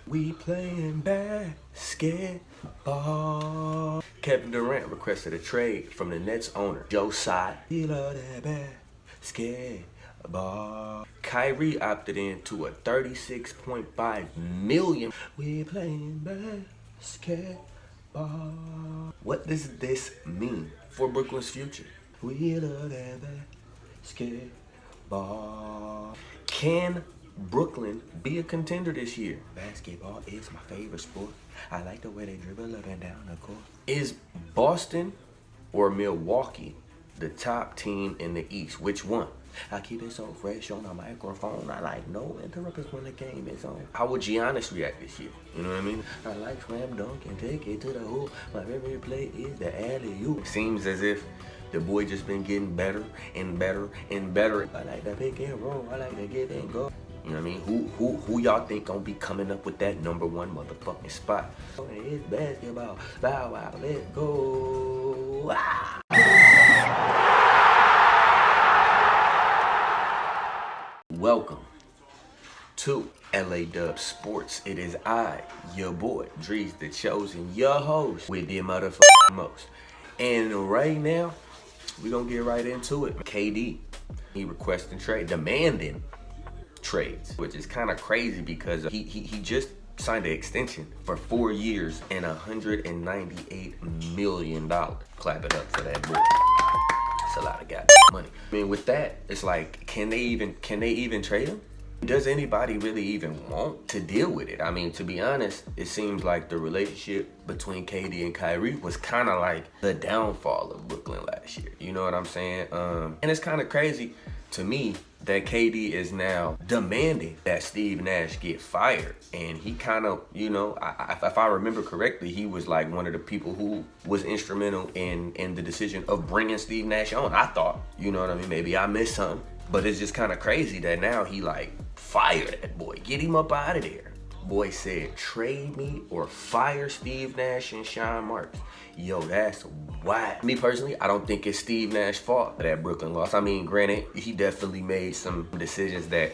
We playing basketball. Kevin Durant requested a trade from the Nets owner, Joe Tsai. He love that basketball. Kyrie opted into a $36.5 million. We playing basketball. What does this mean for Brooklyn's future? We love that basketball. Can Brooklyn be a contender this year? Basketball is my favorite sport. I like the way they dribble up and down the court. Is Boston or Milwaukee the top team in the East? Which one? I keep it so fresh on the microphone. I like no interruptions when the game is on. How would Giannis react this year? You know what I mean? I like slam dunk and take it to the hoop. My favorite play is the alley-oop. Seems as if the boy just been getting better and better and better. I like the pick and roll. I like to get and go. You know what I mean? Who y'all think gonna be coming up with that number one motherfucking spot? It's basketball. Bow wow, let's go. Ah. Welcome to LA Dub Sports. It is I, your boy, Dreez, the chosen, your host with the motherfucking most. And right now, we're gonna get right into it. KD, he requesting trade, demanding trades, which is kind of crazy because he just signed an extension for 4 years and $198 million. Clap it up for that boy. It's a lot of goddamn money. I mean, with that, it's like, can they even trade him? Does anybody really even want to deal with it? I mean, to be honest, it seems like the relationship between KD and Kyrie was kind of like the downfall of Brooklyn last year. You know what I'm saying? And it's kind of crazy to me that KD is now demanding that Steve Nash get fired. And he kind of, you know, if I remember correctly, he was like one of the people who was instrumental in the decision of bringing Steve Nash on, I thought. You know what I mean? Maybe I missed something. But it's just kind of crazy that now he like fired that boy. Get him up out of there. Boy said, trade me or fire Steve Nash and Sean Marks. Yo, that's wild. Me personally, I don't think it's Steve Nash's fault that Brooklyn lost. I mean, granted, he definitely made some decisions that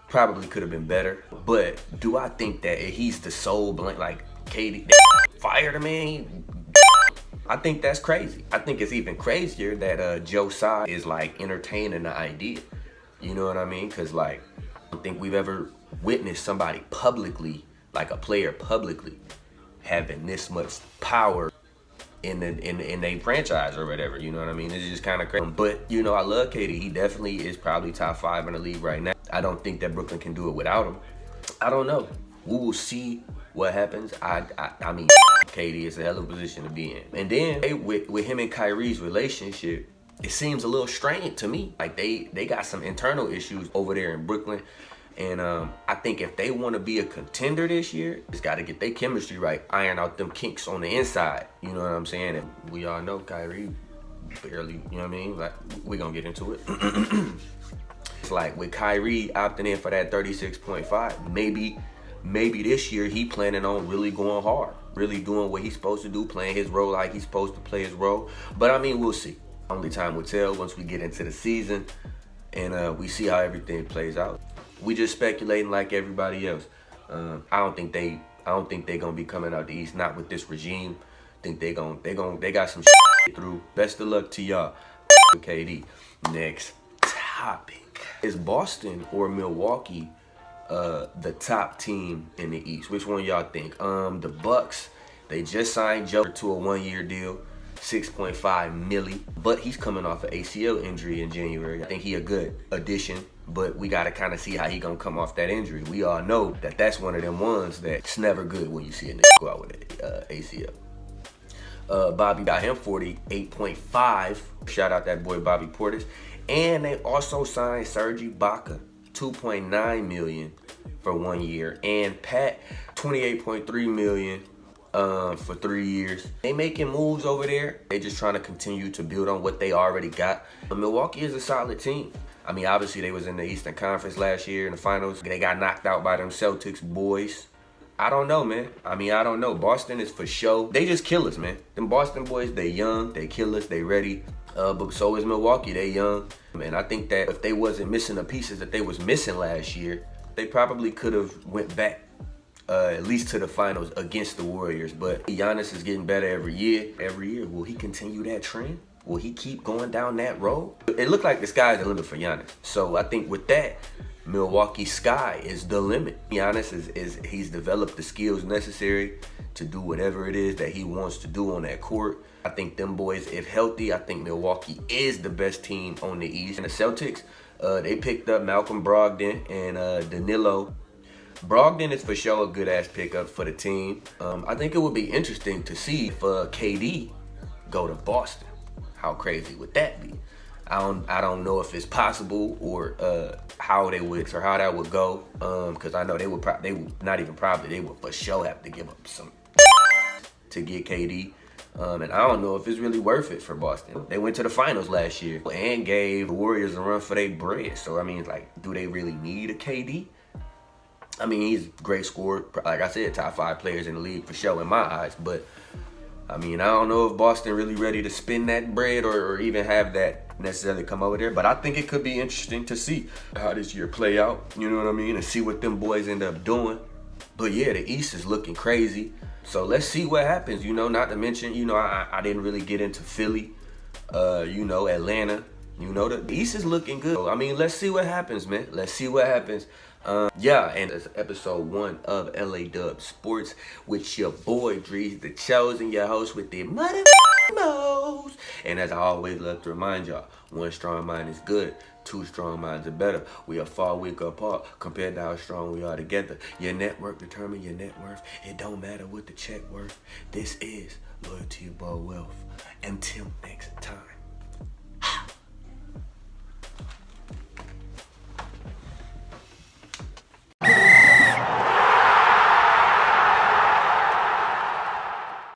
probably could have been better. But do I think that he's the sole blank, like KD fired him, man? I think that's crazy. I think it's even crazier that Joe Tsai is like entertaining the idea. You know what I mean? Because like, I don't think we've ever witnessed somebody publicly, like a player publicly, having this much power in a franchise or whatever. You know what I mean? It's just kind of crazy. But you know, I love KD. He definitely is probably top 5 in the league right now. I don't think that Brooklyn can do it without him. I don't know. We will see what happens. I mean, KD is a hell of a position to be in. And then with him and Kyrie's relationship, it seems a little strained to me. Like they got some internal issues over there in Brooklyn. And I think if they want to be a contender this year, it's got to get their chemistry right, iron out them kinks on the inside. You know what I'm saying? And we all know Kyrie barely, you know what I mean? Like, we're going to get into it. It's like with Kyrie opting in for that 36.5, maybe this year he planning on really going hard, really doing what he's supposed to do, playing his role like he's supposed to play his role. But I mean, we'll see. Only time will tell once we get into the season and we see how everything plays out. We just speculating like everybody else. I don't think they gonna be coming out the East, not with this regime. I think they got some shit through. Best of luck to y'all. KD. Next topic. Is Boston or Milwaukee the top team in the East? Which one y'all think? The Bucks, they just signed Joe to a 1-year deal, $6.5 million, but he's coming off an ACL injury in January. I think he a good addition, but we got to kind of see how he gonna come off that injury. We all know that that's one of them ones that's never good when you see a nigga go out with an ACL. Bobby got him 48.5. Shout out that boy Bobby Portis. And they also signed Serge Ibaka, $2.9 million for 1 year, and Pat, $28.3 million for 3 years. They making moves over there. They just trying to continue to build on what they already got. But Milwaukee is a solid team. I mean, obviously they was in the Eastern Conference last year in the finals. They got knocked out by them Celtics boys. I don't know, man. I mean, I don't know. Boston is for sure. They just kill us, man. Them Boston boys, they young, they kill us, they ready. But so is Milwaukee, they young. And I think that if they wasn't missing the pieces that they was missing last year, they probably could have went back at least to the finals against the Warriors. But Giannis is getting better every year. Will he continue that trend? Will he keep going down that road? It looked like the sky's the limit for Giannis. So I think with that, Milwaukee sky is the limit. Giannis he's developed the skills necessary to do whatever it is that he wants to do on that court. I think them boys, if healthy, I think Milwaukee is the best team on the East. And the Celtics, they picked up Malcolm Brogdon and Danilo. Brogdon is for sure a good-ass pickup for the team. I think it would be interesting to see if KD go to Boston. How crazy would that be? I don't know if it's possible or how that would go. Because I know they would for sure have to give up some to get KD. And I don't know if it's really worth it for Boston. They went to the finals last year and gave the Warriors a run for their bread. So I mean, like, do they really need a KD? I mean, he's a great scorer. Like I said, top 5 players in the league for sure in my eyes. But I mean, I don't know if Boston really ready to spend that bread or even have that necessarily come over there. But I think it could be interesting to see how this year play out, you know what I mean? And see what them boys end up doing. But yeah, the East is looking crazy. So let's see what happens, you know, not to mention, you know, I didn't really get into Philly, you know, Atlanta. You know, the East is looking good. I mean, let's see what happens, man. Let's see what happens. Yeah, and it's episode 1 of LA Dub Sports with your boy Dreez, the chosen, your host with the most. And as I always love to remind y'all, 1 strong mind is good, 2 strong minds are better. We are far weaker apart compared to how strong we are together. Your network determines your net worth. It don't matter what the check worth. This is Loyalty Above Wealth. Until next time.